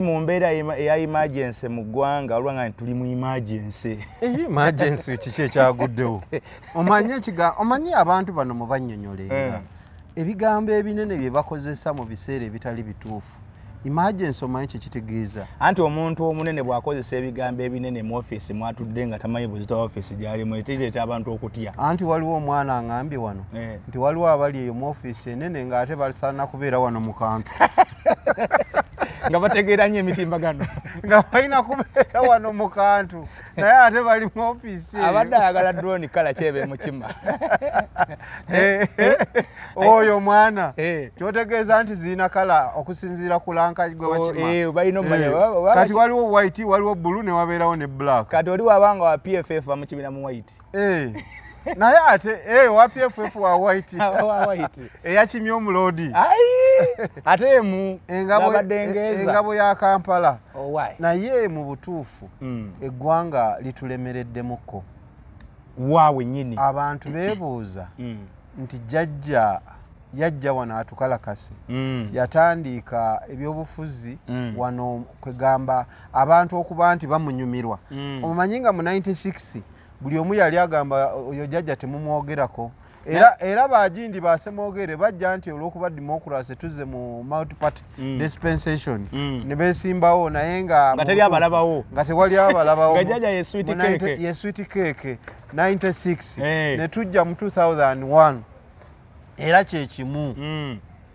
mu mbeera eya emergency mu ggwanga olwanga tuli mu emergency. Emergency kiki ekyaguddewo? Omanyi abantu bano mu bannyonnyolenga ebigambo ebinene bye bakozesa mu biseera ebitali bituufu. Emergency omanyi kye kitegeeza? Anti omuntu omunene bw'akozesa ebigambo ebinene mu ofiisi mwatudde nga tamanyi buzita ofiisi gy'alimu ekireeta abantu okutya. Anti waliwo omwana aŋŋambye wano nti waliwo abali eyo mu ofiisi enene ng'ate basaana kubeera wano mu kantu. Nga bategeera nnyo emitimbagano. Nga balina kubeera wano mu kantu naye ate bali mu ofiisi eyo. Abadde ayagala drone kala kyebe mukima. Oyo mwana kyotegeeza nti zirina kala okusinziira ku lanka gwe bakima. Kati waliwo white, waliwo blue ne wabeerawo ne black. Kati oli wabanga wa PFF amukibira mu white. Naye ate wa PFF wa white. Wa white. Eyakimya omuloodi. Ate mu engabo ya Kampala. Naye mu butuufu eggwanga litulemereddemukko. Waawe nnyini. Abantu beebuuza nti yajja wano atukalakase. Yatandika ebyobufuzi wano kwegamba abantu okuba nti bamunyumirwa. Omumanyi nga mu 96 buli omu yali agamba oyo jjajja temumwogerako. Era bagindi basemwogere bajja nti olw'okuba democracy tuze mu multi party dispensation ne beesimbawo naye nga tewali abalabawo. Nga jjajja ye sweet cake 96 ne tujja mu 2001 era kye kimu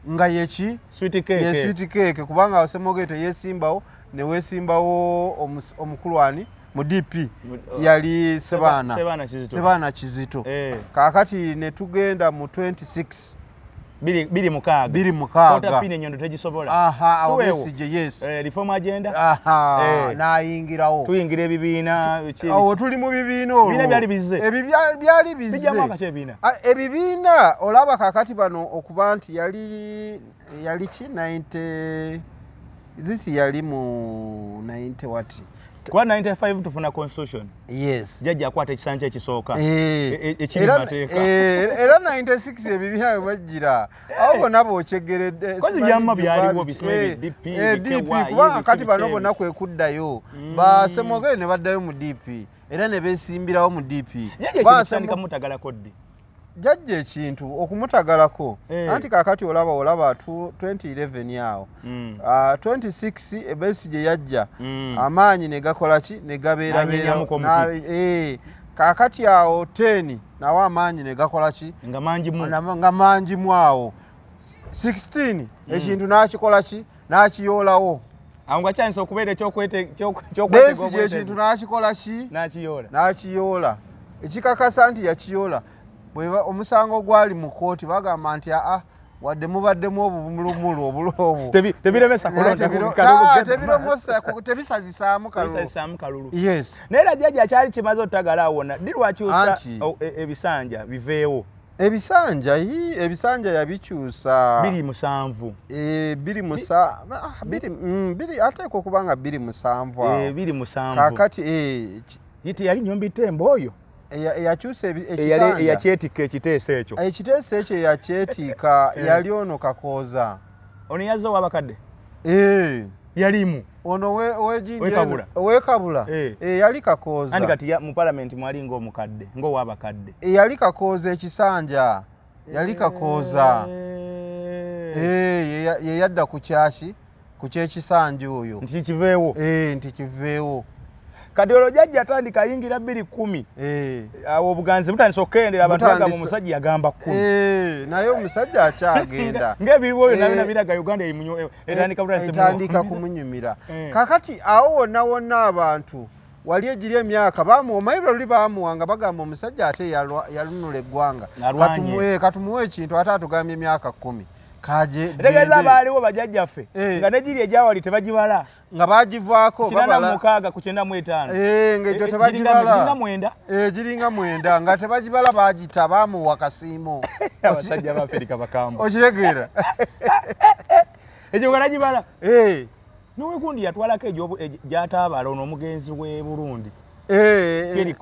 nga yeki sweet cake kubanga asemwogere teyeesimbawo ne weesimbawo omukulwani mu DP yali Sebaana Kizito. Kaakati ne tugenda mu 26 biri mukaaga. Kota pine nyondo tegisobola. Obesije yes. Reform agenda. Naayingirawo. Tuyingira ebibiina biki. Tuli mu bibiina olwo. Ebibiina byali bizze. Byali bizze. Bijja mwaka kyebiina. Ebibiina olaba kaakati bano okuba nti yali ki 90 zisi yali mu 90 wati. Kwa 95 tufuna constitution. Yes. Jjajja akwata ekisanja ekisooka. Ekiri mateeka. Era 96 ebibiina bajjira. Awo bonna bokyegeredde. Kozi byamma byaliwo bisimanye DP kubanga kati bano bonna kwe kuddayo. Basemwogere ne baddayo mu DP. Era ne beesimbirawo mu DP. Basandika mutagalako ddi. Jjajja ekintu okumutagalako anti kaakati olaba 2011 yawo 26 Besigye yajja amaanyi ne gakola ki ne gabeerabeera kaakati awo 10 nawo amaanyi ne gakola ki nga mangimu awo 16 ekintu n'akikola ki n'akiyoolawo. Awo nga kyanisa okubeera Besigye ekintu n'akikola ki n'akiyoola. Ekikakasa nti yakiyoola omusango gwali mu kooti bagamba nti wadde mubaddemu obumulumulu obuloobu tebiremesa kulonda tebisazisaamu kalulu. Yes. Naye era jjajja akyali kimaze otagala awona ddi lwakyusa ebisanja biveewo. Ebisanja yabikyusa 27 ateekwa okuba nga 27 kaakati yali Nnyombi Tembo oyo eyakyusa ekisanja eyakyetika ekiteeso ekyo. Ekiteeso ekyo eyakyetiika yali ono Kakooza. Ono yazze ow'abakadde? Yalimu. Ono ow'Ekabula yali Kakooza. Andi kati mu palamenti mwali ng'omukadde ng'ow'abakadde. Yali Kakooza ekisanja yali Kakooza. Ye yadda ku kyaki ku kyekisanja oyo nti kiveewo. Nti kiveewo. Kati olwo jjajja atandika ayingira 2010. Awo obuganzi butandise okukendera abantu bagamba omusajja yagamba 10. Naye omusajja akyagenda. Ng'ebiriwo byonna biraga Uganda etandika kumunyumira. Kaakati awo wonna abantu wali egiri emyaka omayibwa luli baamuwanga bagamba omusajja ate yalunula eggwanga. Katumuwe ekintu ate atugambye emyaka 10. Tegeeza baaliwo bajjajjaffe nga negiri egyawali tebagibala nga bagivaako babala 96 ku 95 ng'egyo tebagibala giringa 9 nga tebagibala baagita baamuwa kasiimo. Abasajja b'Afirika bakambwe okitegeera egyo nga nagibala nowe gundi yatwalako gy'ataabala ono omugenzi w'e Burundi Keri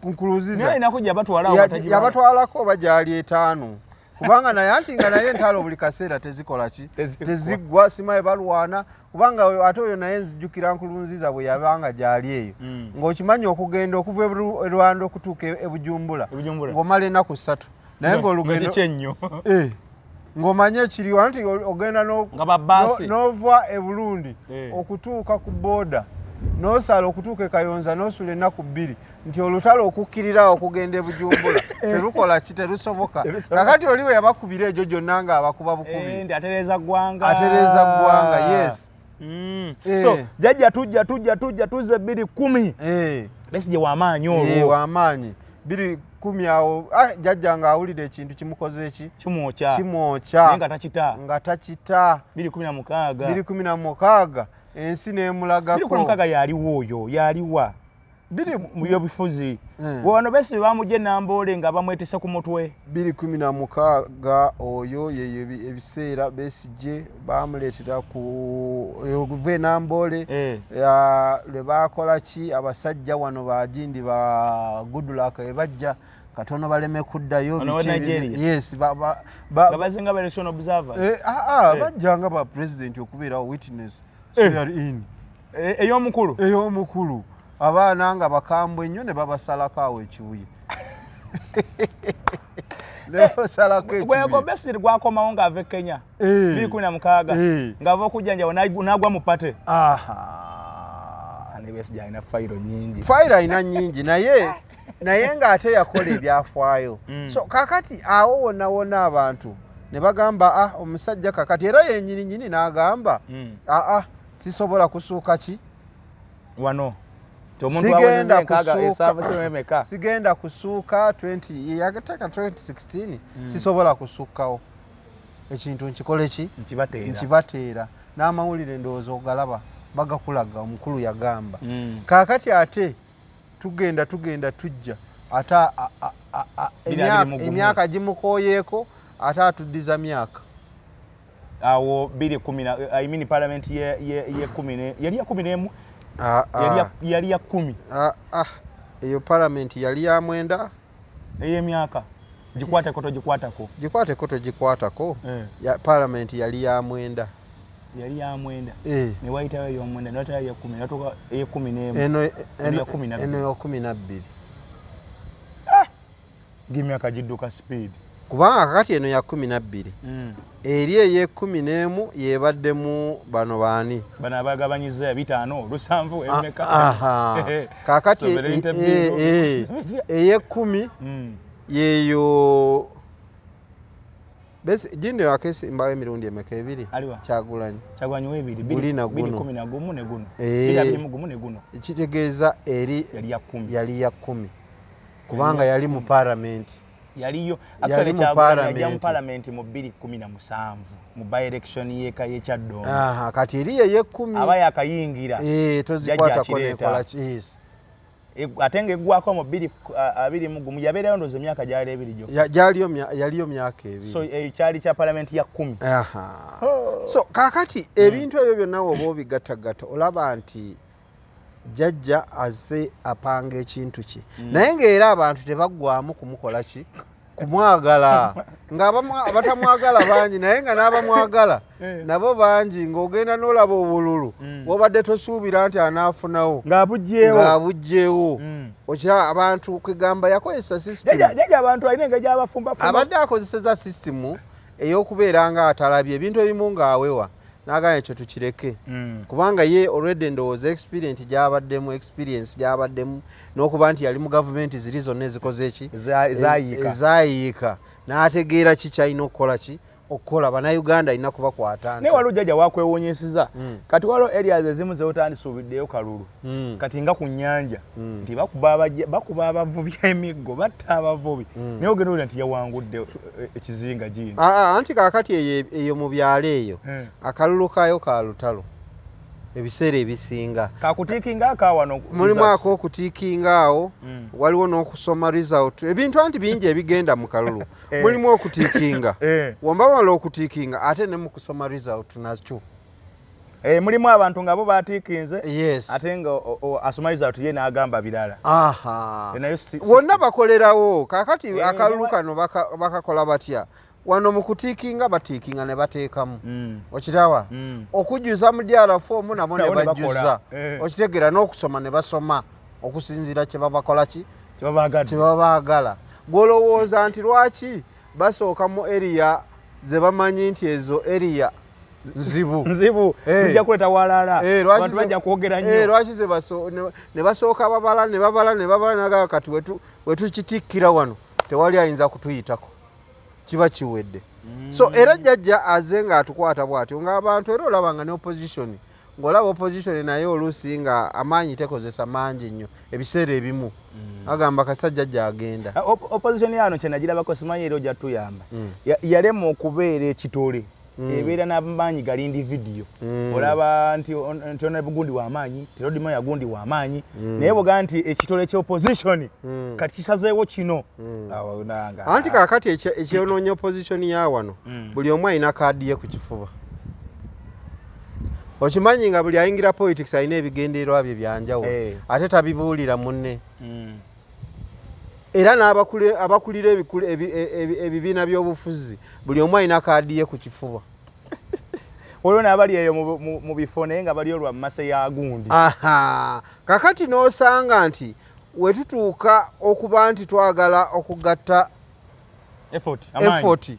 Nkurunziza naye nakujja batwala yabatwalako oba gyali 5 kubanga naye anti nga naye entalo buli kaseera tezikola ki tezigwa simaye balwana kubanga ate oyo naye nzijjukira Nkurunziza bwe yabanga gyali eyo ng'okimanyi okugenda okuva e Rwanda okutuuka e Bujumbura ng'omala ennaku 3 naye ng'olugendo ng'omanye ekiriwo anti ogenda n'ova e Burundi okutuuka ku booda n'osala okutuuka e Kayonza n'osula ennaku 2 nti olutalo okukkirirawo okugenda e Bujumbura terukola ki terusoboka kakati oliwe yabakubira egyo gyonna ng'abakuba bukubi atereeza ggwanga yes so jajja tujja tuzze 2010 Besigye w'amaanyi olwo w'amaanyi 2010 awo jajja ng'awulira ekintu kimukoze eki kimwokya nga takita 2016 ensi n'emulagako 2016 yaliwo oyo yaliwa mu byobufuzi wano Besigye bamugye Namboole nga bamwetese ku mutwe 2016 oyo yeyo ebiseera Besigye bamuleetera ku Namboole le bakola ki abasajja wano bajindi ba Goodluck bajja katono baleme kuddayo yes bazinga ba election observer bajjanga ba president okubeera witness ey'omukulu abaana nga bakambwe nnyo ne babasalako awo ekibuye bwego Besigye gwakomawo ng'ava e Kenya 2016 ng'ava okujjanjaba n'agwa mu pate ne Besigye alina fayiro alina nnyingi naye ng'ate yakola ebyafaayo so kakati awo wonna abantu ne bagamba omusajja kakati era yennyini n'agamba sisobola kusuuka ki wano sigenda kusuuka 2016 sisobola kusukkawo ekintu nkikole ki nkibateera n'amawulire ndowooza ogalaba bagakulaga omukulu yagamba kakati ate tugenda tujja ate emyaka gimukooyeeko ate atuddiza myaka awo 2010 parliament ye 10 yali ya 11 yali ya 10 eyo parliament yali ya mwenda ey'emyaka gikwate koto gikwatako ya parliament yali ya mwenda ne wayitayo ey'omwenda n'otayo ey'ekumi n'atuuka ey'ekumi n'emu eno y'okumi nabbiri ng'emyaka gidduka speed kubanga kakati eno ya 12 eri ey'ekumi n'emu yebaddemu bano baani bano abagabanyiza 5 7 emeka kakati ey'ekumi yeyo jindi wakesi mbawe emirundi emeka ebiri Kyagulanyi webiri 2011 ne guno 2011 ne guno ekitegeeza eri yali ya 10 kubanga yali mu parliament yaliyo actually Kyagulanyi mu parliament mu 2017 mu by election yeka y'Ekyaddondo kati eri ye 10 aba yakayingira tozikwata ko nekola yes atenge eggwako mu 20 yabeerayo ndoze emyaka gyali ebiri gyo yaliyo myaka ebiri so ekyali kya parliament ya 10 so kakati ebintu ebyo byonna oba obigattagatta olaba nti jajja azze apanga ekintu kye naye ng'era abantu tebaggwamu kumukola ki kumwagala ng'abatamwagala bangi naye nga n'abamwagala nabo bangi ng'ogenda n'olaba obululu wobadde tosuubira nti anaafunawo ng'abugjeewo okira abantu kwegamba yakozesa sisitemu abantu alina engeri gy'abafumbafumba abadde akozeseza sisitemu ey'okubeera nga atalabye ebintu ebimu ng'awewa n'agamba ekyo tukireke kubanga ye already ndowooza experience gy'abaddemu n'okuba nti yali mu gavumenti ziri zonna ezikoze eki ezaayiika n'ategeera ki kyalina okukola ki okukola bannayuganda alina kubakwata naye waliwo jjajja wakwewuunyisiza kati waliwo areas ezimu zewotandisuubiddeyo kalulu kati nga ku nnyanja nti bakuba abavubi emiggo batta abavubi naye ogenda olira nti yawangudde ekizinga gino anti kaakati eyo mu byalo eyo akalulu kaayo ka lutalo ebiseera ebisinga kakutiikinga akawano mulimu ak'okutiikinga awo waliwo n'okusoma result ebintu anti bingi ebigenda mu kalulu mulimu okutiikinga wamba wala okutiikinga ate ne mu kusoma result nakyo mulimu abantu nga bo batiikinze ate nga asoma result ye n'agamba birala wonna bakolerawo kakati akalulu kano bakakola batya wano mu kutiikinga batiikinga ne bateekamu okirawa okujjuza mu DRA fomu nabo ne bajjuza okitegeera n'okusoma ne basoma okusinziira kye babakola ki kye babaagala gw'olowooza nti lwaki basooka mu area ze bamanyi nti ezo area nzibu tujja kuleta walala abantu bajja kwogera nnyo lwaki ne basooka babala naga kati wetukitikkira wano tewali ayinza kutuyitako kiba kiwedde so era jjajja aze ng'atukwata bw'atyo ng'abantu era olabanga ne opposition ng'olaba opposition naye oluusi nga amaanyi tekozesa mangi nnyo ebiseera ebimu agamba kasajjajja agenda opposition yano kye nagirabako simanyi era ojja tuyamba yalema okubeera ekitole ebeera n'amaanyi galindi vidiyo olaba nti ona bugundi w'amaanyi terodima yagundi w'amaanyi naye bwoga nti ekitole ky'opposition kati kisazeewo kino anti kaakati ekyonoonya opposition ya wano buli omu alina kaadi ye ku kifuba okimanyi nga buli ayingira politics alina ebigendererwa bye byanjawulo ate tabibuulira munne era n'abakulira ebibiina by'obufuzi buli omu alina kaadi ye ku kifuba olwo n'abali eyo mu bifo naye nga bali olwa mmase ya gundi kakati n'osanga nti wetutuuka okuba nti twagala okugatta effort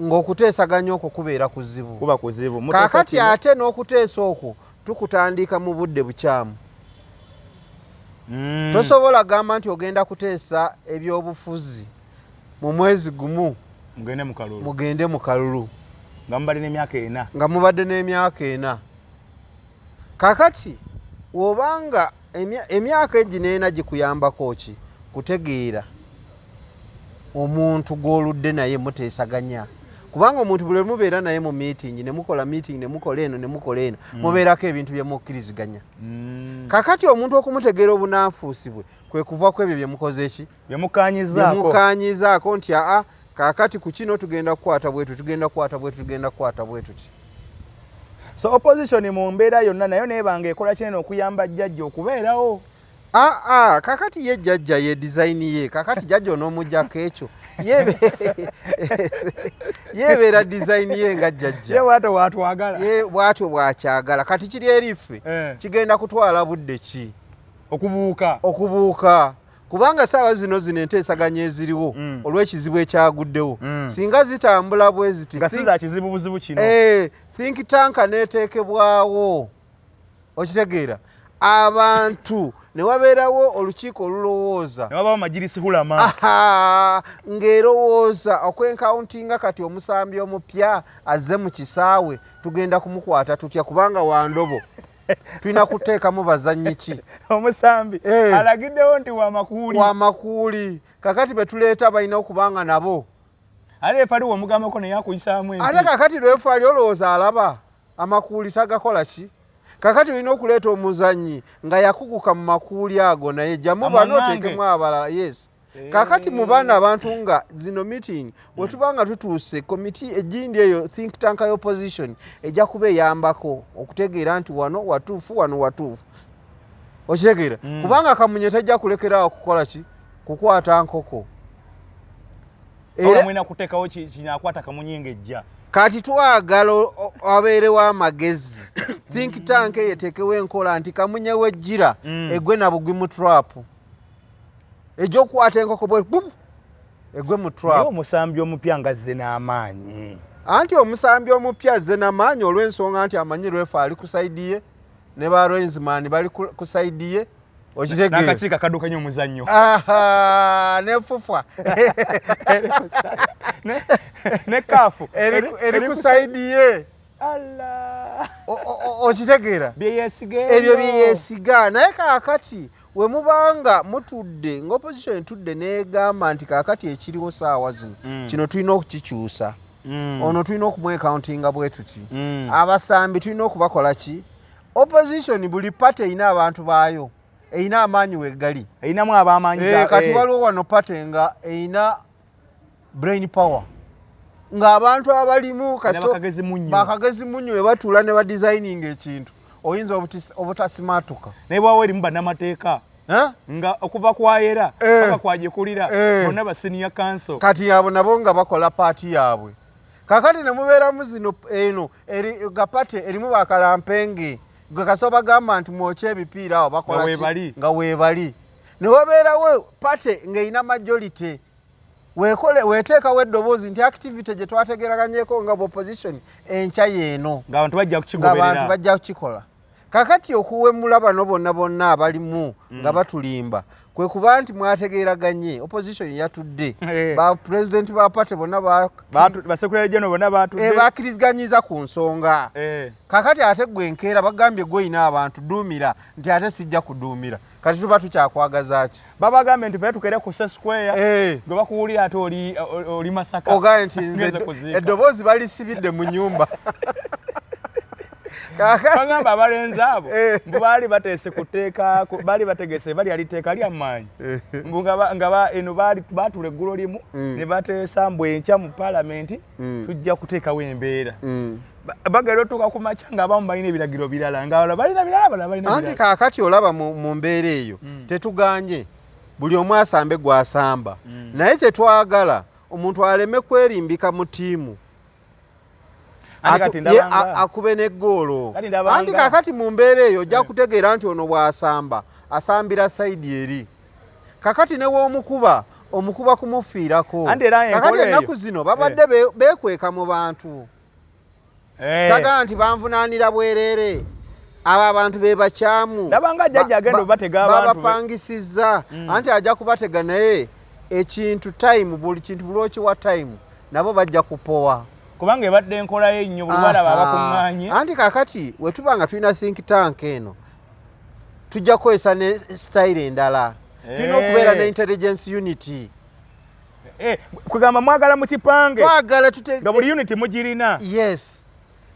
ng'okuteesaganya okwo kubeera kuzibu kakati ate n'okuteesa okwo tukutandika mu budde bukyamu tosobola gamba nti ogenda kuteesa ebyobufuzi mu mwezi gumu mugende mu kalulu nga mubadde n'emyaka 4 kakati wobanga emyaka egino ena gikuyambako ki kutegeera omuntu gw'oludde naye muteesaganya kubanga omuntu buli mubeera naye mu meeting nemukola eno mubeerako ebintu bye mukkiriziganya kakati omuntu okumutegeera obunaanfuusi bwe kwe kuva ku ebyo bye mukoze ki bye mukaanyizaako nti kakati ku kino tugenda kukwata bwetu so opposition mu mbeera yonna nayo neebanga ekola kinene okuyamba jjajja okubeerawo kakati ye jjajja ye design ye kakati jjajja onoomuggyako ekyo yebeera design ye nga jjajja bwatyo bwakyagala kati kiri eri ffe kigenda kutwala budde ki okubuuka kubanga saawa zino enteesaganya eziriwo olw'ekizibu ekyaguddewo singa zitambula bwe ziti think tank neeteekebwawo okitegeera abantu ne wabeerawo olukiiko olulowooza ng'erowooza okwenkauntinga kati omusambi omupya azze mu kisaawe tugenda kumukwata tutya kubanga wandobo tulina kuteekamu bazannyi ki omusambi alagiddewo nti wamakuuli kakati betuleeta balina okubanga nabo ate efaliwo omugambako naye akuyisaamu ate kakati lwefali olowooza alaba amakuuli tagakola ki kakati olina okuleeta omuzannyi nga yakuguka mu makuuli ago naye jjamu bano oteekemu abalala yes kakati mu baana abantu nga zino meeting wetubanga tutuuse komiti egindi eyo think tank opposition ejja kuba eyambako okutegeera nti wano watuufu okitegeera kubanga kamunye tajja kulekerawo kukola ki kukwata nkoko era mwina kuteekawo kinaakwata kamunye ng'ejja kati twagala abeerewo amagezi think tank eyeteekewo enkola nti kamunye wejjira egwe na bugwi mu trap ejokwata enkoko bwe egwe mu trap omusambi omupya nga azze n'amaanyi anti omusambi omupya azze n'amaanyi olw'ensonga nti amanyi lwefa ali ku saidi ye ne ba Rensman bali ku saidi ye okitegeera n'akakiiko akaddukanya omuzannyo ne fufa ne kaafu eri ku saidi ye okitegeera ebyo byeyeesiga naye kaakati we mubanga mutudde ng'opposition etudde n'egamba nti kaakati ekiriwo saawa zino kino tulina okukikyusa ono tulina okumwecountinga bwe tuti abasambi tulina okubakola ki opposition buli pate erina abantu baayo erina amaanyi wegali erinamu ab'amaanyi kati waliwo wano pate nga erina brain power ng'abantu abalimu bakagezi munnyo we batuula ne badesigninga ekintu oyinza obutasimaatuka naye bwawo erimu bannamateeka nga okuva kwayera paka kwajikulira bonna ba senior council kati abo nabo nga bakola party yaabwe kakati ne mubeeramu zino eno eri gapate erimu bakalampenge gwe kasoba gamba nti mwoche ebipiira awo bakola nga weebali ne wabeerawo pate ng'erina majority weteekawo eddoboozi nti activity gye twategeraganyeko nga opposition enkya yeeno ng'abantu bajja kukikola kakati okuwemula bano bonna abalimu nga batulimba kwe kuba nti mwategeraganye opposition yatudde ba president ba party bonna ba secretary general bonna batudde bakiriganyiza ku nsonga kakati ate gwe nkeera bagambye gwe ina abantu duumira nti ate sijja kuduumira kati tuba tukyakwagaza ki babagambe nti tukere ku square gwe bakuwulira ate oli Masaka ogaye nti nze eddoboozi balisibidde mu nyumba bagamba abalenzi abo mbu baali bateese kuteeka baali bategese bali aliteeka ly'amaanyi mbu nga eno baatula eggulo limu ne bateesa mbu enkya mu paalamenti tujja kuteekawo embeera bagenda otuuka ku makya ng'abamu balina ebiragiro birala nga balina birala balina birala anti kaakati olaba mu mbeera eyo tetuganye buli omu asambe gw'asamba naye kye twagala omuntu aleme kwerimbika mu ttiimu akube n'eggoolo anti kakati mu mbeera eyo ojja kutegeera nti ono bw'asamba asambira sayidi eri kakati ne w'omukuba kumufiirako kakati ennaku zino babadde beekweka mu bantu tagala nti banvunaanira bwereere abo abantu be bakyamu babapangisizza anti ajja kubatega naye ekintu time buli kintu bulookiwa time nabo bajja kupowa kubanga ebadde enkola y'ennyo buli balaba abakuŋŋaanye anti kakati we tuba nga tulina think tank eno tujja kukozesa ne style endala tulina okubeera ne intelligence unity kugamba mwagala mu kipange twagala nga buli unity mugirina yes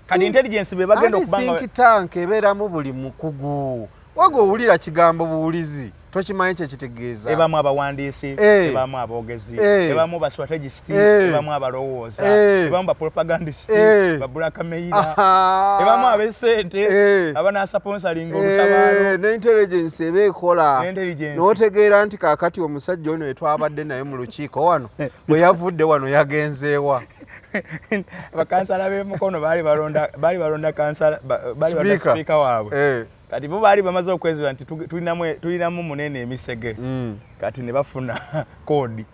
kati intelligence be bagenda okubanga think tank ebeeramu buli mukugu waga owulira kigambo buwulizi tokimanyi kyekitegeeza ebamu abawandiisi ebamu aboogezi ebamu ba strategist ebamu abalowooza ebamu ba propagandist ba blackmaila ebamu ab'essente abanasponsoring olutabaalo ne intelligence eba ekola n'otegeera nti kaakati omusajja ono etwabadde naye mu lukiiko wano bwe yavudde wano yagenzeewa bakansala b'emukono baali balonda kansala baali balonda sipiika waabwe kati bo baali bamaze okwezibwa nti tulinamu munene emisege kati ne bafuna koodi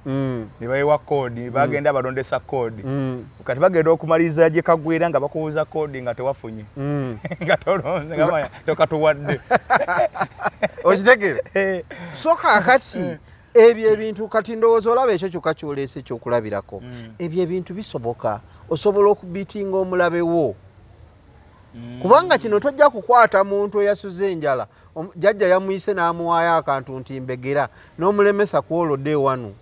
ne bayiwa koodi bagenda balondesa koodi kati bagenda okumaliriza gye kagwera nga bakubuuza koodi nga tewafunye nga tolonze nga tokatuwadde okitegere so kaakati ebyo ebintu kati ndowooza olaba ekyo kyokka kyoleese ekyokulabirako ebyo ebintu bisoboka osobola okubiitinga omulabewo kubanga kino tojja kukwata muntu eyasuze enjala jjajja yamuyise n'amuwaayo akantu nti mbegera n'omulemesa kwolodde ewanu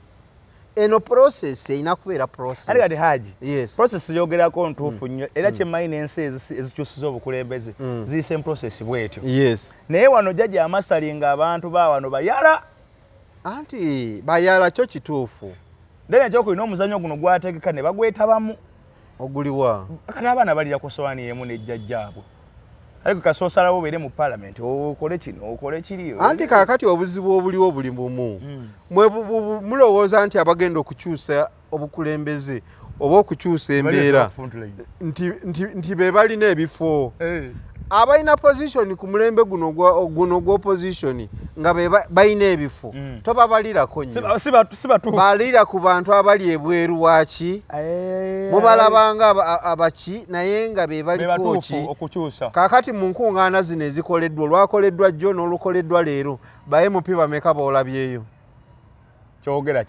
eno process erina kubeera process ali kati Haji process yogerako ntuufu nnyo era kyemmanyi n'ensi ezikyusiza obukulembeze ziyise process bwetyo naye wano jjajja amastaringa abantu baawano bayala anti bayala kyo kituufu then ekyokulina omuzannyo guno gwategeka ne bagwetabamu oguliwa kati abaana balira ku sowaani yemu nejjajjaabwe ariko kasoosalawo obeere mu paalamenti okole kino okole kiri anti kaakati obuzibu obuliwo buli bumu mulowooza nti abagenda okukyusa obukulembeze oba okukyusa embeera nti be balina ebifo abalina position ku mulembe guno gw'opposition nga balina ebifo tobabalirako nnyo balira ku bantu abali ebweru waki mubalabanga abaki naye nga be baliko ki kaakati mu nkuŋŋaana zino ezikoleddwa olwakoleddwa jjo n'olukoleddwa leero ba MP bameka boolabyeyo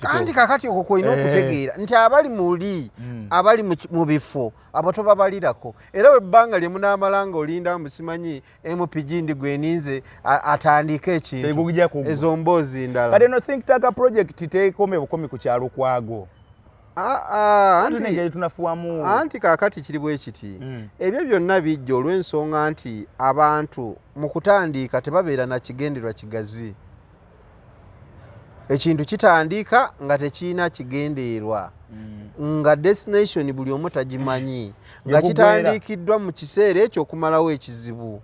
kandi kakati okwo kwolina okutegeera nti abali muli abali mu bifo abo tobabalirako era webbanga lye munaamala nga olinda musimanyi MPG ndi gweninze atandika ekintu ezo mboozi ndala kati eno think tank project teekome bukomi ku kyalo kwago anti kaakati kiri bwe kiti ebyo byonna bijja olw'ensonga nti abantu mu kutandiika tebabeera na kigendererwa kigazi ekintu kitandika nga tekirina kigendeerwa nga destination buli omu tagimanyi nga kitandikiddwa mu kiseera ekyo okumalawo ekizibu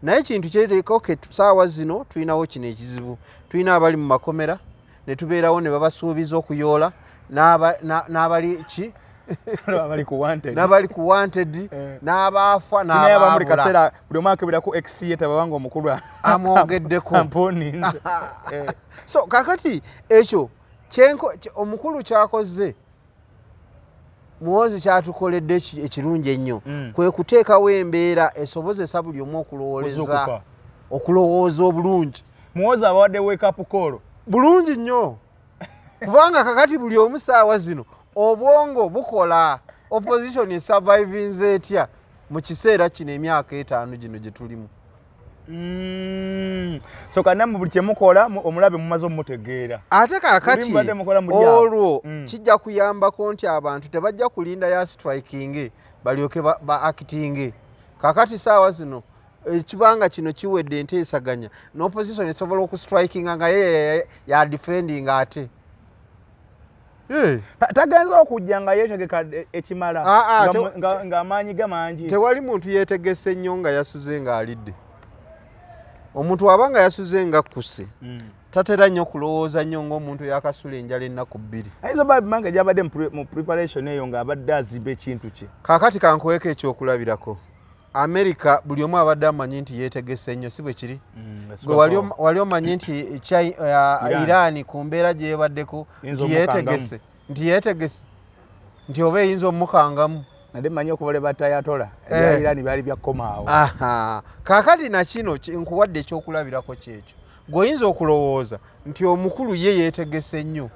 naye kintu kyeteeka saawa zino tulinawo kino ekizibu tulina abali mu makomera ne tubeerawo ne babasuubiza okuyoola n'abali ki n'abali ku wanted n'abaafa n'abaabula buli omwaka ebirako ex tabawanga omukulu amwogeddeko so kakati ekyo omukulu kyakoze Muhoozi kyatukoledde ekirungi ennyo kwe kuteekawo embeera esobozesa buli omu okulowooza obulungi. Muhoozi abawadde wake up call bulungi nnyo kubanga kakati buli omu saawa zino obwongo bukola opposition esurvivinze etya mu kiseera kino emyaka 5 gino gye tulimu. So kanamwe buli kyemukola omulabe mumaze omutegeera ate kakati olwo kijja kuyambako nti abantu tebajja kulinda ya striking balyoke ba acting. Kakati saawa zino ekibanga kino kiwedde enteesaganya n'opposition esobola okustrikinga nga ya defending ate tagenza okujja nga yeetegeka ekimala ng'amaanyi gamangi. Tewali muntu yeetegese nnyo nga yasuze ng'alidde. Omuntu abanga yasuze nga kusse tatera nnyo kulowooza nnyo ng'omuntu yakasula enjala ennaku 2. Ayinza babanga gyabadde mu preparation eyo ng'abadde azimba ekintu kye. Kaakati kankuweeko ekyokulabirako. America buli omu abadde amanyi nti yeetegese nnyo si bwe kiri. Wali omanyi nti Iran ku mbeera gye yeebaddeko nti yeetegese nti oba eyinza omukangamu. Nade manyi okubola batayatola Iran byali byakomaawo. Kaakati na kino nkuwadde ekyokulabirako kyekyo gweoyinza okulowooza nti omukulu ye yeetegese nnyo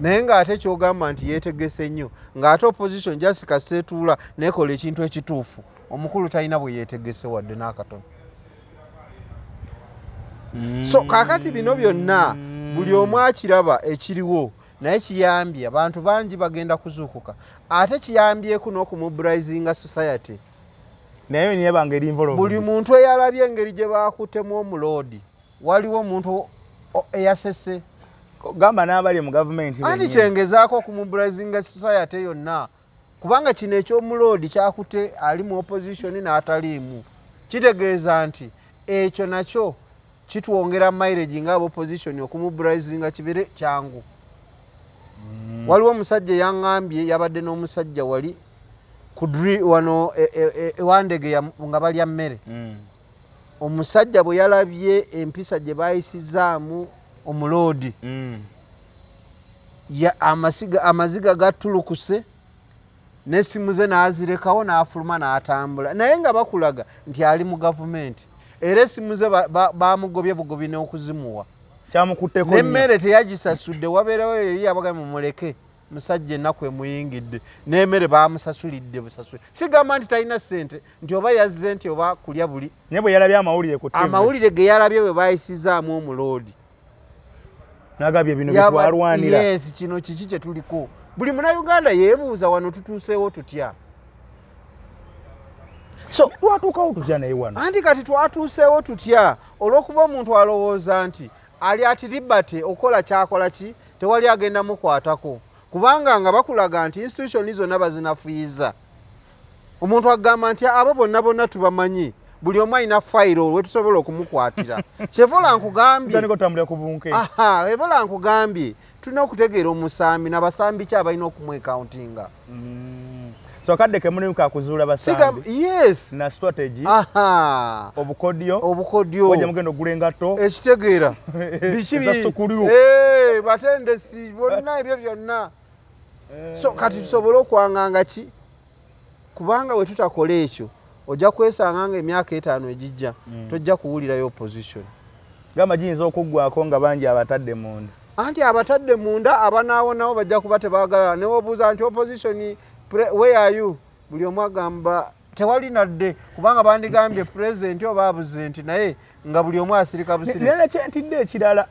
naye ng'ate kyogamba nti yeetegese nnyo ng'ate opposition Jessica Setuula nekola ekintu ekituufu omukulu talina bwe yeetegese wadde n'akatono. So kaakati bino byonna buli omu akiraba ekiriwo naye kiyambye abantu bangi bagenda kuzuukuka ate kiyambyeko n'okumubrizinga society naye niye bangeri involved. Buli muntu eyalabye engeri gye baakutemu omuloodi waliwo omuntu eyasese gamba n'abali mu gavumenti anti kyengezaako okumubrizinga society yonna kubanga kino ekyomuloodi kyakute ali mu opposition n'ataliimu kitegeeza nti ekyo nakyo kitwongera mileage nga opposition okumubrizinga kibeere kyangu. Waliwo omusajja yaŋŋambye yabadde n'omusajja wali wano ewandege nga balya mmere. Omusajja bwe yalabye empisa gye bayisizaamu omuloodi amaziga gattulukuse n'essimu ze n'azirekawo n'afuluma n'atambula naye nga bakulaga nti ali mu gavumenti era essimu ze bamugobye bugobi n'okuzimuwa n'emmere teyagisasudde wabeerawo eri abagambye mumuleke musajja ennaku emuyingidde n'emmere bamusasulidde busasuli sigamba nti talina ssente nti oba yazze nti oba kulya buli naye bwe yalabye amawulire ge yalabye bwe bayisizaamu omuloodi nagabye bino byetwalwanira. Yes, kino kiki kye tuliko buli munnayuganda yeebuuza wano tutuuseewo tutya. So twatuukawo tutya naye wano anti kati twatuuseewo tutya olw'okuba omuntu alowooza nti ali ati libate okola kyakola ki tewali agenda mukwatako kubanga nga bakulaga nti institution zonna bazinafuyiza. Omuntu agamba nti abo bonna tubamanyi buli omu alina fayiro we tusobola okumukwatira. Kyevola nkugambye tulina okutegeera omusambi n'abasambi ki abalina okumwekauntinga. So kadde ke mulimu kakuzuula basambi. Yes. Na strategy. Obukodyo. Wajja mugendo gulengato. Ekitegeera. Biki batendesi bonna ebyo byonna. So kati tusobola okwanganga ki kubanga we tutakola ekyo ojja kwesanga nga emyaka 5 ejijja tojja kuwulirayo opposition. Gamba giyinza okuggwako nga bangi abatadde munda. Anti abatadde munda abanaawonawo bajja kuba tebaagala ne obuuza nti opposition where are you? Buli omu agamba tewali nadde kubanga bandigambye president oba abuzenti naye nga buli omu asirika busirisi. Nene kyentidde ekirala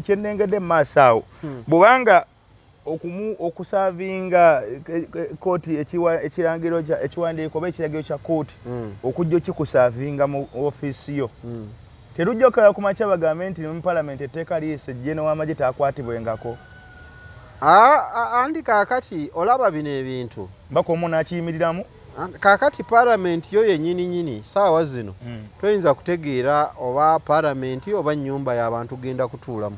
kyennengedde mu maaso awo bw'obanga okusavinga kooti ekirangiro ekiwandiiko oba ekiragiro kya kooti okujja okikusavinga mu ofiisi yo terujja okala ku makya bagambe nti mu palamenti etteeka liyise jjene w'amagye taakwatibwengako. Andi kaakati olaba bino ebintu mbaka omu n'akiyimiriramu kakati parliament yo yennyini saawa zino toyinza kutegeera oba parliament oba nnyumba y'abantu genda kutuulamu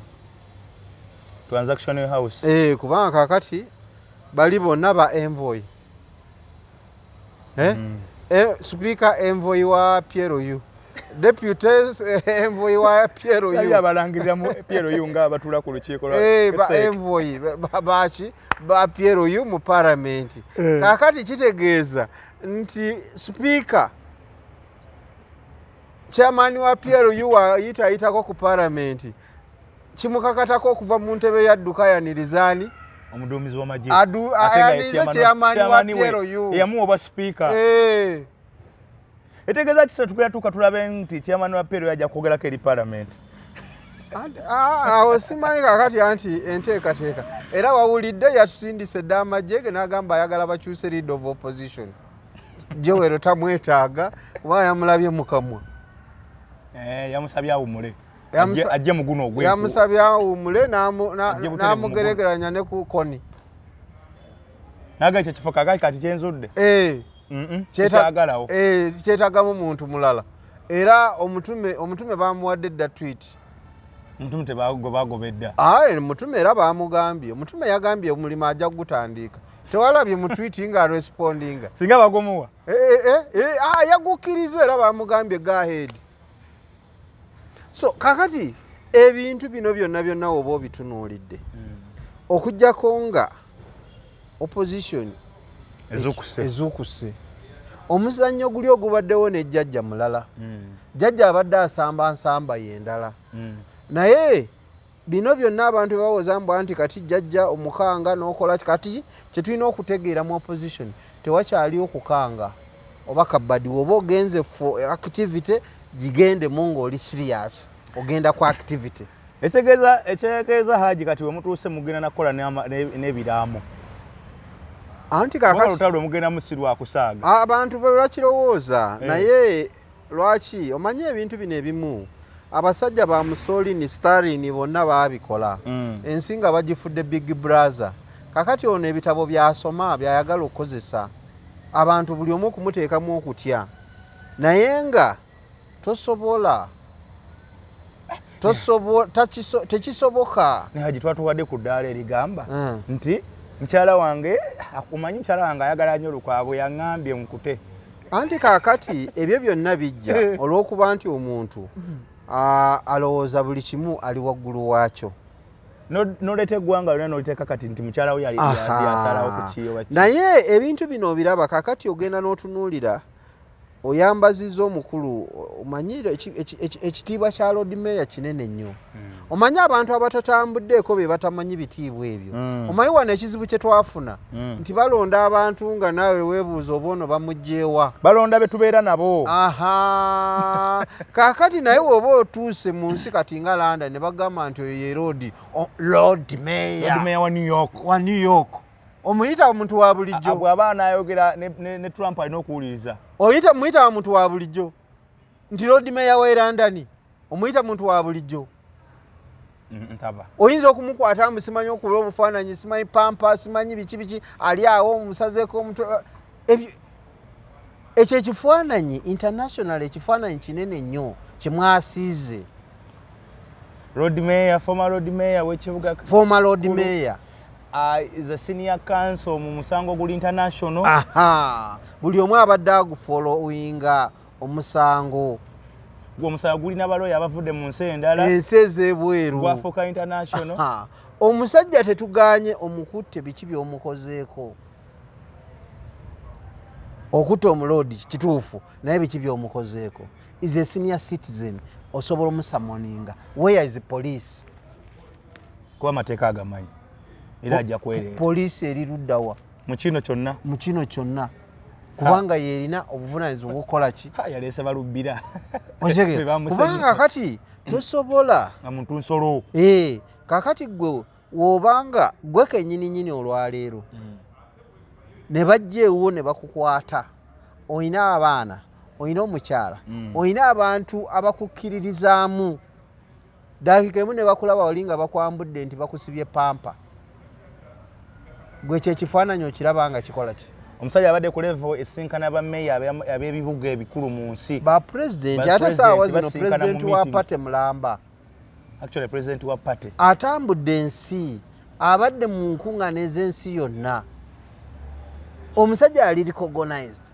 transaction house kubanga kakati bali bonna ba envoy speaker envoy wa PLU deputy envoy wa PLU ya balangirira mu PLU nga batula ku lukiiko ba envoy bachi ba PLU mu parliament kakati kitegeeza nti speaker chairman wa PLU ayitako ku parliament kimukakatako okuva mu ntebe yadduka yanirizaani omuduumizi w'amagye ayaniza chairman wa PLU yamuwa oba speaker etegeeza kisa tukiratuuka tulabe nti chairman wa PLU yajja kwogerako eri parliament awo simanyi kakati anti enteekateeka era wawulidde yatusindise dda amagye ge n'agamba ayagala bakyuse lead of opposition Joero tamwetaaga kuba yamulabye mukamwa yamusabye awumule ajje muguno ogwe yamusabye awumule n'amugeregeranya ne ku koni naga ekyo kifo kakati kati kyenzudde kyetagamu muntu mulala era omutume bamuwadde dda tweet omutume tebagobedda omutume era bamugambye omutume yagambye omulimu ajja kugutandika tewalabye mu tweet nga respondinga singa bagomuwa yagukkiriza era bamugambye go ahead so kakati ebintu bino byonna oba obitunuulidde okujjako nga opposition ezukuse omuzannyo guli ogubaddewo ne jjajja mulala jjajja abadde asamba nsamba yendala naye bino byonna abantu bawozambwa nti kati jjajja omukanga n'okola kati kyetulina okutegeera mu opposition tewakyali okukanga oba kabadi woba ogenze for activity gigende mu ng'oli serious ogenda ku activity ekyegeeza haji kati wemutuuse mugenda nakola n'ebiraamo anti kakati mugenda musirwa kusaaga abantu bwe bakirowooza naye lwaki omanye ebintu bino ebimu abasajja ba Mussolini Stalin bonna baabikola ensi nga bagifudde big brother kakati ono ebitabo byasoma byayagala okukozesa abantu buli omu okumuteekamu okutya naye nga tekisoboka haji twatuwadde ku ddaala erigamba nti mukyala wange akumanyi mukyala wange ayagala nnyo olukwago yaŋŋambye nkute anti kakati ebyo byonna bijja olw'okuba nti omuntu alowooza buli kimu ali waggulu waakyo noleeta eggwanga lyonna noliteeka kati nti mukyala we yasalawo ku kiyo naye ebintu bino obiraba kakati ogenda n'otunuulira oyambazizza omukulu omanyire ekitiibwa kya Lord Mayor kinene nnyo omanyi abantu abatatambuddeeko be batamanyi bitiibwa ebyo omanyi wano ekizibu kye twafuna nti balonda abantu nga naawe weebuuza oba ono bamugjeewa balonda be tubeera nabo kaakati naye woba otuuse mu nsi kati nga London ne bagamba nti oyo ye Lord Mayor wa New York omuyita omuntu wa bulijjo bw'aba anayogera ne Trump alina okuwuliriza muyita muntu wa bulijjo nti Lord Mayor wa London omuyita muntu wa bulijjo oyinza okumukwata mbu simanyi okula obufaananyi simanyi pampa simanyi biki ali awo omusazeko omutwe ekyo ekifaananyi international ekifaananyi kinene nnyo kyemwasiize former Lord Mayor w'ekibuga former Lord Mayor is a senior counsel mu musango guli international buli omu abadde agufollowinga omusango omusango gulina baloya abavudde mu nsi endala ensi ez'ebweru gwafuuka international omusajja tetuganye omukutte biki by'omukozeeko okutta omuloodi kituufu naye biki by'omukozeeko is a senior citizen osobola omusamoninga where is the police kuba amateeka agamanyi era ajja kwereera poliisi eri luddawa mu kino kyonna kubanga yerina obuvunaanyizibwa obw'okukola ki yaleese balubbira kubanga kati tosobola nga muntu nsolo kakati gwe wobanga gwe kennyininyini olwaleero ne bajja ewuwo ne bakukwata olina abaana olina omukyala olina abantu abakukkiririzaamu dakiika emu ne bakulaba oli nga bakwambudde nti bakusibye pampa gwe kyekifaananyi okiraba nga kikola ki omusajja abadde ku level esinkana ba mayor abebibuga ebikulu mu nsi ba president ate saawa zino president wa party mulamba actually president wa party atambudde ensi abadde mu nkungaana ez'ensi yonna omusajja ali recognized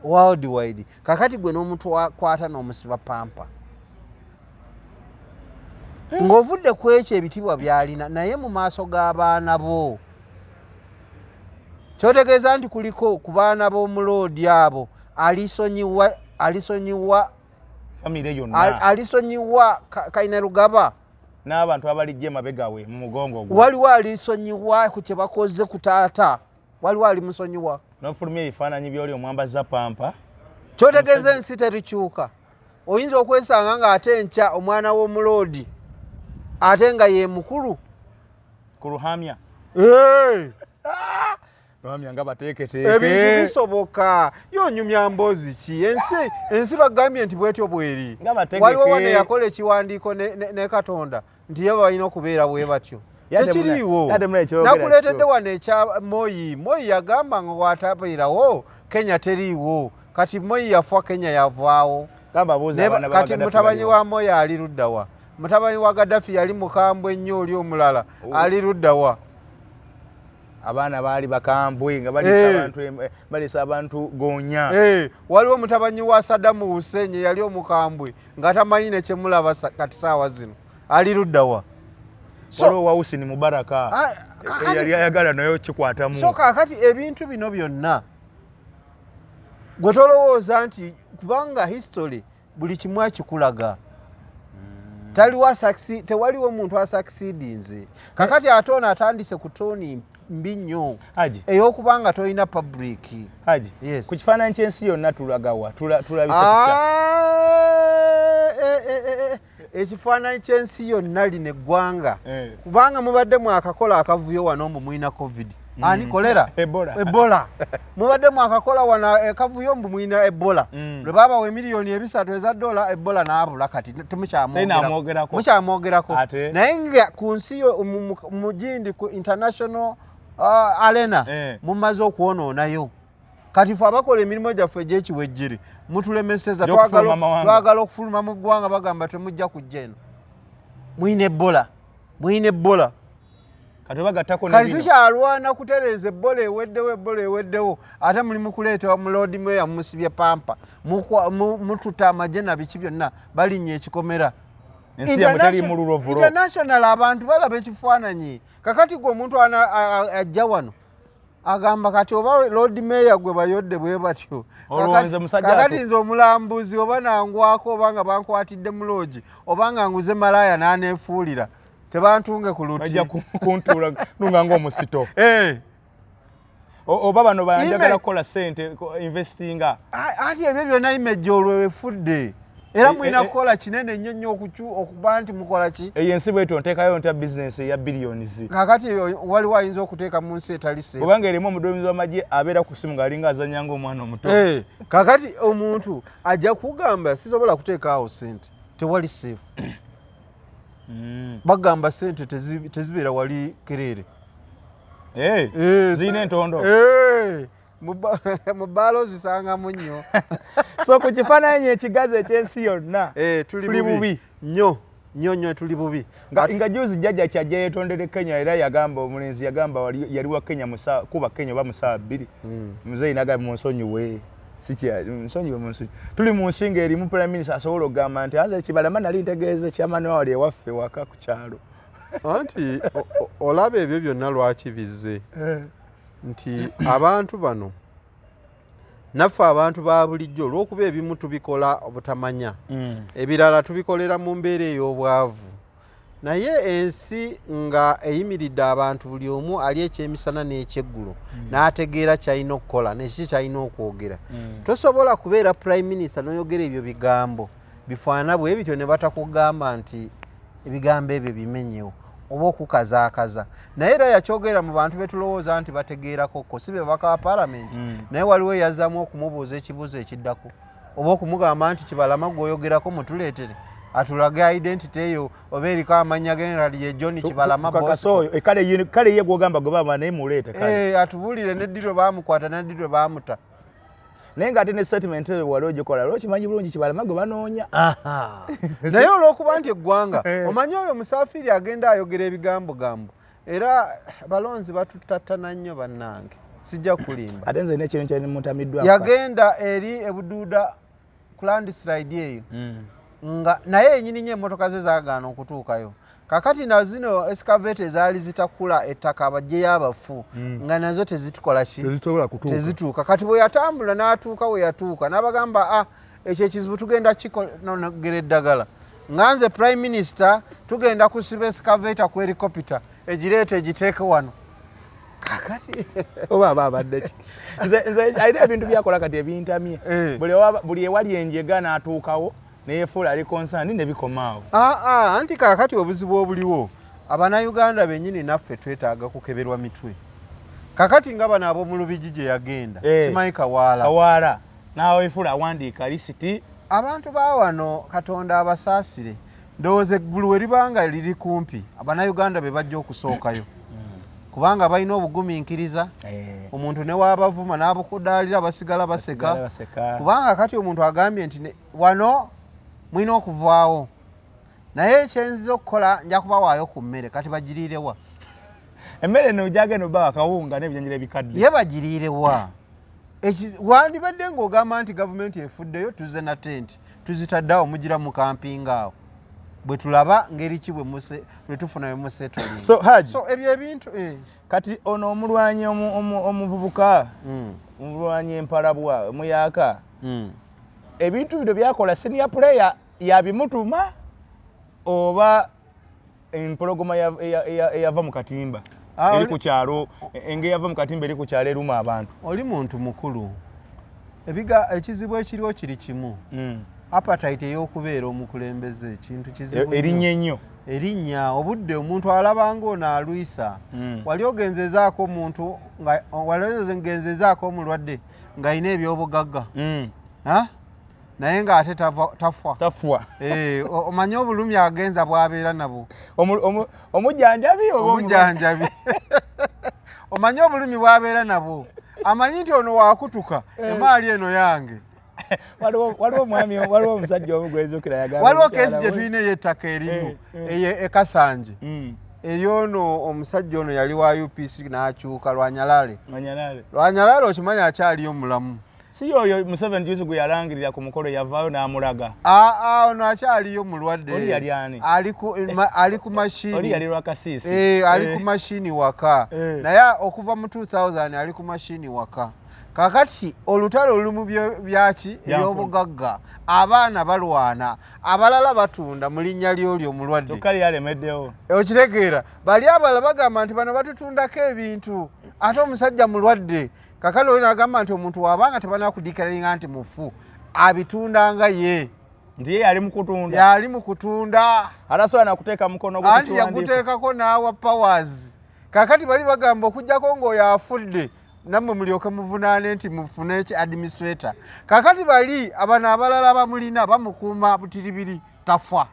worldwide kakati gwe n'omuntu akwata n'omusiba pampa ng'ovudde ku ekyo ebitibwa by'alina naye mu maaso g'abaana bo kyotegeeza nti kuliko ku baana b'omuloodi abo alisonyiwa family yonna alisonyiwa Kainerugaba n'abantu abalijje mabegawe mu mugongo gwo waliwo alisonyiwa ku kye bakoze ku taata waliwo alimusonyiwa n'ofulumya ebifaananyi by'oli omwambaza pampa kyotegeeza ensi terikyuka oyinza okwesanga ng'ate enkya omwana w'omuloodi ate nga ye mukulu ku luhamya luhamya nga bateeketeeke ebintu bisoboka yonyumya mboozi ki ensi bagambye nti bwetyo bweri waliwo wano yakola ekiwandiiko ne Katonda nti ye balina okubeera bwe batyo tekiriiwo nakuleetedde wano ekya Moi yagamba nga watabeerawo Kenya teriiwo kati Moi yafa Kenya yavaawo kati mutabanyi wa Moi ali luddawa mutabanyi wa Gaddafi yali mukambwe nnyo oli omulala ali luddawa abaana baali bakambwe nga balisa abantu goonya waliwo mutabanyi wa Saddam Hussein yali omukambwe nga tamanyi ne kyemulaba kati saawa zino ali luddawa waliwo wa Hussein Mubaraka yali ayagala nayo kikwatamu so kakati ebintu bino byonna gwe tolowooza nti kubanga history buli kimu akikulaga tewaliwo omuntu asaksidinze kakati ate ono atandise ku tooni mbi nnyo ey'okubanga tolina public Haji ku kifaananyi ky'ensi yonna tulagawa tulabise ekifaananyi ky'ensi yonna lino eggwanga kubanga mubadde mwakakola akavuyo wano mbu mwina covid ani kolera ebola mubadde mwakakola wano akavuyo mbu mwina ebola lwe babawa $3 million eza dola ebola n'abula kati temukyamuogerako naye nga ku nsi mugindi ku international arena mumaze okwononayo kati fe abakola emirimu gyaffe egy'ekiwejjere mutulemeseza twagala okufuluma mu ggwanga bagamba temujja kujja eno mwine ebola kati tukyalwana kutereeza ebola eweddewo ate mulimu kuleeta muloodi meya mumusibye pampa mututa amagye na biki byonna balinnya ekikomera international abantu balaba ekifaananyi kakati gwe omuntu ajja wano agamba kati oba Lord Mayor gwe bayodde bwe batyo kakati nze omulambuzi oba nangwako obanga bankwatidde mulogi obanga nguze malaya n'aneefuulira tebantunge ku luti bajja kuntuula nunga ng'omusito oba bano banjagala kukola ssente investinga ati ebyo byonna image olwo efudde era mwina kukola kinene nnyo okuba nti mukola ki eyo ensi bwetyo nteekayo nta business eya billions kakati waliwo ayinza okuteeka mu nsi etali seefu kubanga erimu omuduumizi w'amagye abeera ku simu ng'alinga azanya ng'omwana omuto kakati omuntu ajja kugamba sisobola kuteekaawo ssente tewali seefu bagamba ssente tezibeera wali kereere zirina entondo mu bbaala ozisangamu nnyo so ku kifaananyi ekigazi eky'ensi yonna tuli bubi nnyo tuli bubi nga juzi jjajja kyajja yeetondere Kenya era yagamba omulenzi yagamba yali wa Kenya kuba Kenya oba mu ssaawa 2 muzeeyi nagamba munsonyiwe tuli mu nsi ng'erimu prime minister asobola okugamba nti anze Kibalama nali ntegeeze kyamani wali ewaffe waka ku kyalo anti olaba ebyo byonna lwaki bizze nti abantu bano naffe abantu ba bulijjo olw'okuba ebimu tubikola obutamanya ebirala tubikolera mu mbeera ey'obwavu naye ensi nga eyimiridde abantu buli omu ali ekyemisana n'ekyeggulo n'ategeera kyalina okukola nekiki kyalina okwogera tosobola kubeera prime minister n'oyogera ebyo bigambo bifaana bwe bityo ne batakugamba nti ebigambo ebyo bimenyewo oba okukazaakaza naye era yakyogera mu bantu betulowooza nti bategeerakokko si be babaka ba paalamenti naye waliwo yazzamu okumubuuza ekibuuzo ekiddako oba okumugamba nti Kibalama gw'oyogerako mutuleetere atulaga identity eyo oba eriko amanya general ye John Kibalama Bosco kale ye gwogamba gwe baba naye muleeta kale atubulire neddiro bamukwata neddiro bamuta naye nga ate ne statement eyo wali ogikola lwaki kimanyi bulungi Kibalama gwe banoonya naye olw'okuba nti eggwanga omanyi oyo musaafiri agenda ayogera ebigambo era balonzi batutatana nnyo bannange sijja kulimba ate nze n'ekintu kyali mutamiddwa yagenda eri ebuduuda ku landslide eyo nga naye yenyini nnyo emmotoka ze zaagaana okutuukayo kakati na zino excavator ezaali zitakula ettaka abajjeyo abafu nga nazo tezitukola ki tezituuka kati bwe yatambula n'atuuka we yatuuka n'abagamba ekyo ekizibu tugenda kikonogera eddagala nga nze prime minister tugenda kusiba excavator ku helicopter egireeta egiteeke wano kakati oba abadde ki nze ayina ebintu byakola kati ebintamye buli ewali enjega n'atuukawo neyefuula ali concern ne bikomaawo anti kakati obuzibu obuliwo abannayuganda bennyini naffe twetaaga kukeberwa mitwe kakati nga bano ab'omu Lubigi gye yagenda simanyi Kawaala n'aweefula awandiika lisiti abantu ba wano Katonda abasaasire ndowooza eggulu we libanga liri kumpi abannayuganda be bajja okusookayo kubanga balina obugumiikiriza omuntu ne waabavuma n'abukudaalira basigala baseka kubanga kati omuntu agambye nti wano mwina okuvaawo naye ekyenziza okukola nja kubawaayo ku mmere kati bagiriirewa emmere eno gyagenda obba akawunga n'ebyenjira ebikadde ye bagiriirewa wandibadde ng'ogamba nti gavumenti efuddeyo tuzze na tenti tuzitaddeawo mugira mu kampinga awo bwe tulaba ngeri ki bwe tufuna bwe musetoli so ebyo ebintu kati ono omulwanyi omuvubuka omulwanyi empalabwa omuyaka ebintu bino byakola senior player yabimutuma oba empologoma eyava mu katimba eri ku kyalo engeri yava mu katimba eri ku kyalo eruma abantu oli muntu mukulu ekizibu ekiriwo kiri kimu appetite ey'okubeera omukulembeze kintu kizibu erinnya obudde omuntu alabanga ono alwisa wali ogenzezaako omuntu wali ogenzezaako omulwadde ng'alina ebyobugagga naye ng'ate tafwa omanye obulumi agenza bw'abeera nabwo omujjanjabi omanye obulumi bw'abeera nabwo amanyi nti ono waakutuka emaali eno yange waliwo omusajja omugwezukira yagamba waliwo keesi gye tulina ey'ettaka erimu ekasanje eri ono omusajja ono yali wa UPC n'akyuka Lwanyalaale okimanyi akyaliyo mulamu si oyo Museveni juzi gwe yalangirira ku mukolo yavaayo n'amulaga ono akyaliyo mulwadde oli yali ani ali ku mashini oli yali Lwakasiisi ali ku mashini waka naye okuva mu 2000 ali ku mashini waka kakati olutalo olumu byaki ebyobugagga abaana balwana abalala batunda mu linnya ly'oli omulwadde tukali yalemeddewo okitegeera bali abalala bagamba nti bano batutundako ebintu ate omusajja mulwadde kakati oli nagamba nti omuntu wabanga tebanakudikiralinga nti mufu abitundanga ye ndiye yali mu kutunda arasobola nakuteeka mukono anti yakuteekako n'awa powers kakati bali bagamba okujjako ng'oyo afudde nammwe mulyoke muvunaane nti mufune ki administrator kakati bali abana abalala bamulina bamukuuma butiribiri tafa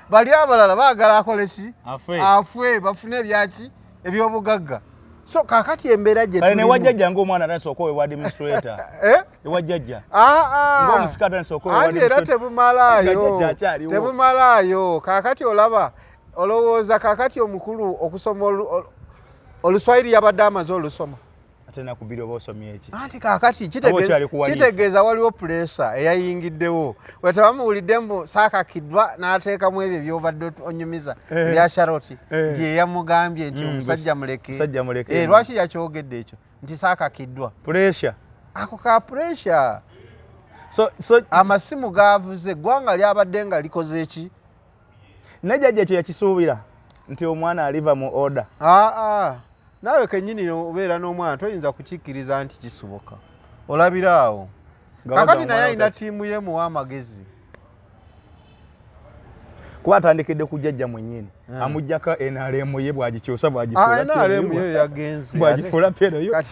bali abalala baagala akole ki afwe bafune ebyaki ebyobugagga so kakati embeera gye tulimu wajjajja ng'omwana atasooka owe administrator ewajjajja ng'omusikata atasooka owe anti era tebumalaayo kakati olaba olowooza kakati omukulu okusoma oluswayiri yabadde amaze olusoma tena kubiri oba osomye eki anti kakati kitegeeza waliwo pressure eyayingiddewo wetabamuwulidde mbu saakakiddwa n'ateekamu ebyo byobadde onyumiza bya Charlotte nti eyamugambye nti omusajja muleke lwaki yakyogedde ekyo nti saakakiddwa pressure ako ka pressure so amasimu gaavuze eggwanga lyabadde nga likoze eki nejjajja ekyo yakisuubira nti omwana aliva mu order naawe kennyini obeera n'omwana toyinza kukikkiriza nti kisoboka olabira awo kakati naye alina ttiimu ye muwa amagezi kuba atandikidde ku jjajja mwennyini amuggyako NRM ye bwagikyusa bwagifuula Piero yo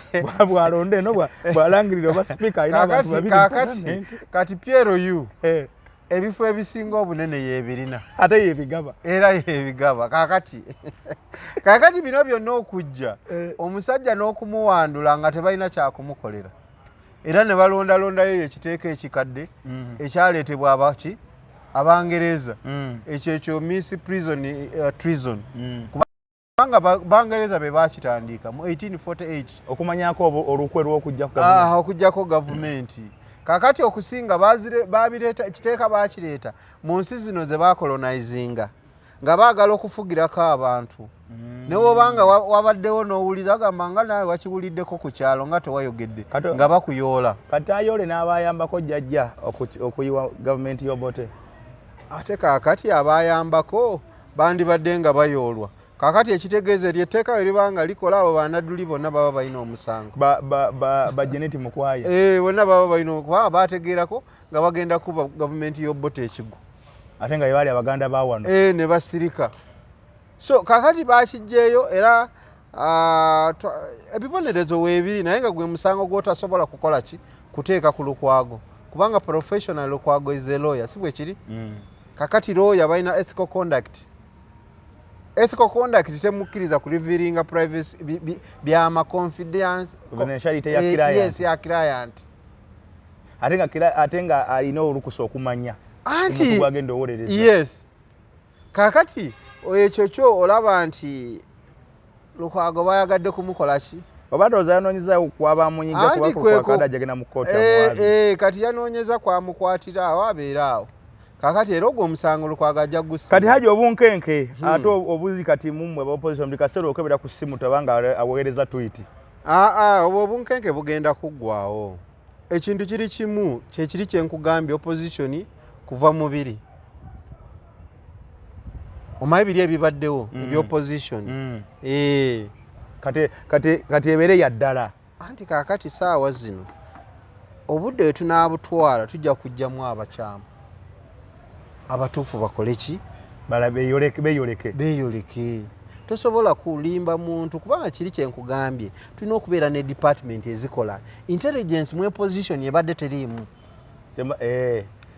bwalonda eno bwalangirira oba sipiika alina abantu babiri kati Piero yu ebifo ebisinga obunene yebirina ate yebigaba era yebigaba kakati bino byonna okujja omusajja n'okumuwandula nga tebalina kyakumukolera era ne balondalondayo ekiteeka ekikadde ekyaleetebwa abaki Abangereza ekyo Miss Prison Treason kubanga Bangereza be bakitandiika mu 1848 okumanyako olukwe lw'okujja ku okujjako gavumenti kakati okusinga babireeta ekiteeka bakireeta mu nsi zino ze bakolonizinga nga baagala okufugirako abantu ne wobanga wabaddewo n'owuliza agamba nga naawe wakiwuliddeko ku kyalo nga tewayogedde nga bakuyoola kati ayoole n'abayambako jjajja okuyiwa gavumenti y'Obote ate kakati abayambako bandibadde nga bayoolwa kakati ekitegeeza eryetteeka we libanga likola abo banadduli bonna baba balina omusango ba Janet Mukwaya bonna baba balina kuba bategeerako nga bagenda kuba gavumenti y'Obote ekigo ate nga bali abaganda ba wano ne basirika so kakati bakijjeeyo era ebibonerezo weebiri naye nga gwe musango gw'otasobola kukola ki kuteeka ku lukwago kubanga professional lukwago is a lawyer si bwe kiri kakati lawyer balina ethical conduct temukkiriza ku revealinga privacy byama confidence ya client ate nga alina olukusa okumanya anti yes kakati ekyo kyo olaba nti lukwago bayagadde kumukola ki obadooza yanoonyeza kwaba munyinja kubakwakada jagena mu kkooti kati yanoonyeza kwamukwatira awo abeera awo kakati era ogwo omusango lukwago ajja gusa kati haji obunkenke ate obuzi kati mumwe opposition buli kaseera okebera ku ssimu tabanga aweereza tweet obwo obunkenke bugenda kuggwawo ekintu kiri kimu kyekiri kyenkugambye opposition kuva mu biri omaye biri ebibaddewo ebyopposition kati ebeere yaddala anti kakati saawa zino obudde we tunaabutwala tujja kujjamu abakyamu abatuufu bakole ki beeyoleke tosobola kulimba muntu kubanga kiri kyenkugambye tulina okubeera ne department ezikola intelligence mu position ebadde teriimu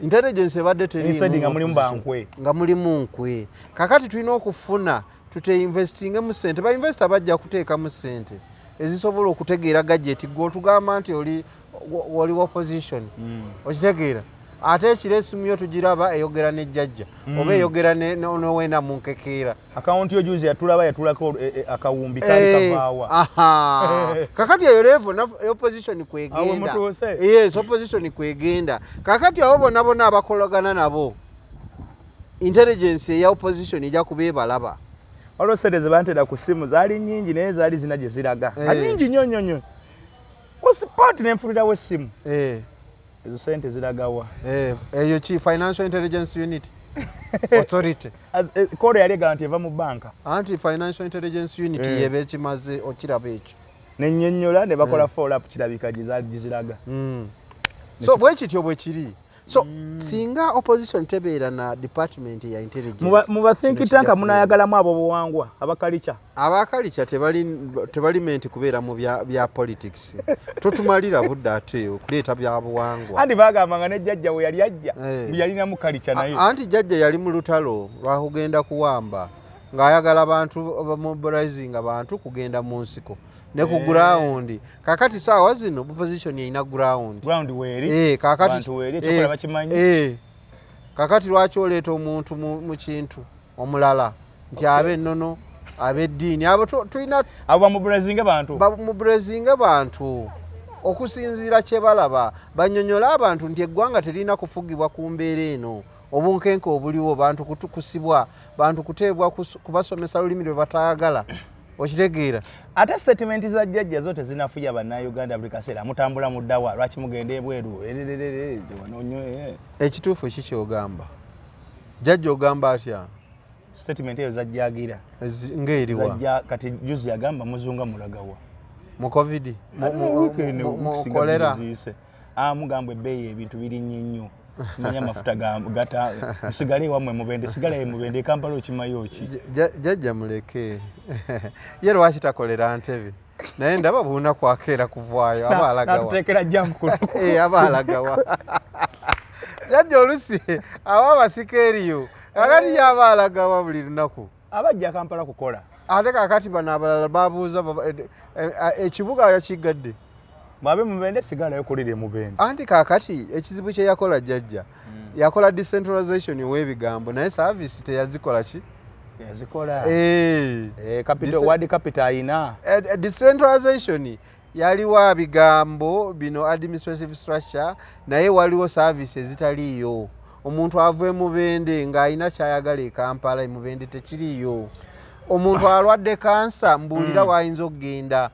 intelligence ebadde teriimu nga mulimu nkwe kakati tulina okufuna tuteinvestinge mu ssente bainvesita bajja kuteekamu ssente ezisobola okutegeera gajeti gw'otugamba nti oli opposition okitegeera ate ekiro esimu yo tugiraba eyogera ne jjajja oba eyogera nowena mu nkekeera akawunti yo juzi yatulako akawumbi kali kavaawa kakati eyo levo opposition kwegenda yes opposition kwegenda kakati abo bonna abakolagana nabo intelligence eya opposition ejja kubeebalaba waliwo sente ze bantera ku ssimu zaali nnyingi naye zaali zina gye ziraga anyingi nnyo wasipaati nenfulirawo essimu ezo sente ziragawa eyo ki financial intelligence unit authority kolo yali egala nti eva mu banka anti financial intelligence unit yeba ekimaze okiraba ekyo nennyonnyola ne bakola follow up kirabika gye zaali giziraga so bwe kityo bwe kiri so singa opposition tebeera na department ya intelligence muba think tank munayagalamu abo buwangwa abakalicha tebali menti kubeera mu bya politics totumalira budde ate okuleeta bya buwangwa andi bagambanga ne jjajja we yali ajja yalina mu kalicha naye anti jjajja yali mu lutalo lwakugenda kuwamba ng'ayagala abantu mobilizing abantu kugenda mu nsiko ne ku ground kakati saawa zino opposition ina ground weeri kakati bantu weeri ekyokola bakimanyi kakati lwaki oleeta omuntu mu kintu omulala nti abe nnono ab'eddiini abo tulina abo bamubulezinga bantu okusinziira kye balaba bannyonnyola abantu nti eggwanga terina kufugibwa ku mbeera eno obunkenke obuliwo bantu kutusibwa bantu kuteebwa kubasomesa lulimi lwe bataagala okitegeera ate statement za jjajja zote zinafuya bannayuganda buli kaseera mutambula muddawa lwaki mugenda ebweru ekituufu kikyogamba jjajja ogamba atya statement eyo zajjagira ng'eriwa kati juzi yagamba muzunga mulagawa mu covid mu kolera mugamba ebbeeyi ebintu birinnye nnyo manya amafuta gata musigale wamwe mubende sigale mubende Kampala okimayo ki jjajja muleke ye lwaki takolera Ntebe naye ndaba buuna kwakeera kuvaayo aba alagawa natutekera jam kuno aba alagawa Jajja olusi aba basikeeriyo kakati yabaalaga wa buli lunaku abajja Kampala kukola ate kakati bano abalala babuuza ekibuga yakigadde mwabe Mubende sigala yokolere Mubende anti kakati ekizibu kye yakola jajja yakola decentralization w'ebigambo naye service teyazikola ki yazikola capital ward capital ina decentralization yaliwa bigambo bino administrative structure naye waliwo services zitaliyo omuntu avuye Mubende ng'ayina kyayagala e Kampala Mubende tekiriyo omuntu alwadde kansa mbuulira wayinza okugenda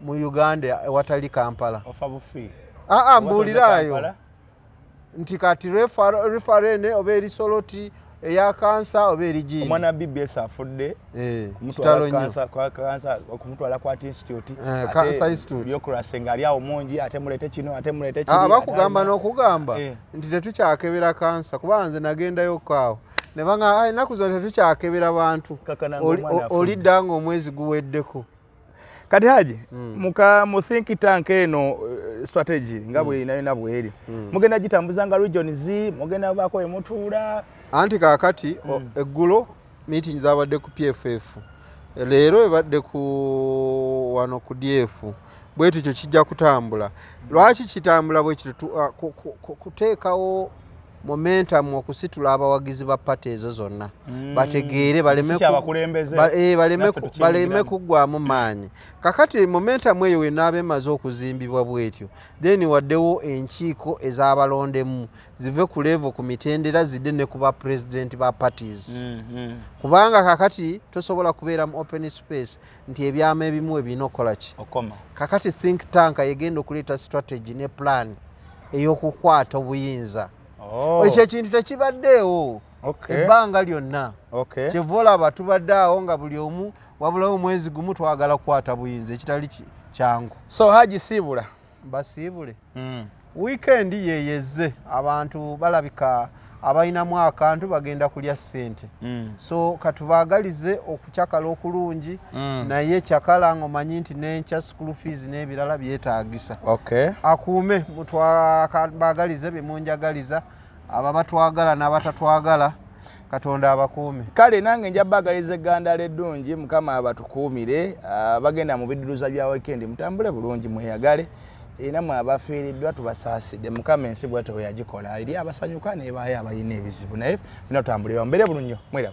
mu Uganda watali Kampala ofa bufi mbuulirayo nti kati referene oba erisoloti eya kansa oba erigindi omwana BBS afudde kitalo nnyo kansa okumutwala kwa institute kansa institute byokrase ngali awo mungi ate mulete kino ate mulete kiri bakugamba n'okugamba nti tetukyakebera kansa kuba nze nagendayo kaawo ne banga ennaku zino tetukyakebera bantu olidda ng'omwezi guweddeko kati Haji mu think tank eno strategy nga bweyina bweri mugenda gitambuza nga regions mugenda bako emutuula anti kakati eggulo meeting zabadde ku PFF leero ebadde ku wano ku DF bwetu kyo kijja kutambula lwaki kitambula bwe kitu kuteekawo momentum okusitula abawagizi ba party ezo zonna bategeere baleme kuggwamu maanyi kakati momentum eyo wenaabe emaze okuzimbibwa bwetyo then waddewo enkiiko ez'abalondemu zive ku level ku mitendera zidde ne kuba president ba parties kubanga kakati tosobola kubeera mu open space nti ebyama ebimu ebirina okukola ki kakati think tank yegenda okuleeta strategy ne plan ey'okukwata obuyinza ekyo ekintu tekibaddeewo ebbanga lyonna kyevolaba tubadde awo nga buli omu wabulawo mwezi gumu twagala kukwata buyinza ekitali kyangu so Haji siibula basiibule weekend yeyeze abantu balabika abalinamu akantu bagenda kulya ssente so katubaagalize okukyakala okulungi naye kyakala ng'omanyi nti n'enkya school fees n'ebirala byetaagisa akuume mutwabaagalize bemunjagaliza aba batwagala n'abatatwagala Katonda abakuume kale nange nja bagaliza egganda eddungi mukama abatukuumire bagenda mu bidiruza bya weekend mutambule bulungi mweyagale namwe abafiiriddwa tubasaasidde mukama ensi bw'atyo bwe yagikola eri abasanyuka n'ebaayo abalina ebizibu naye bino tutambulira mbere bulungi mwera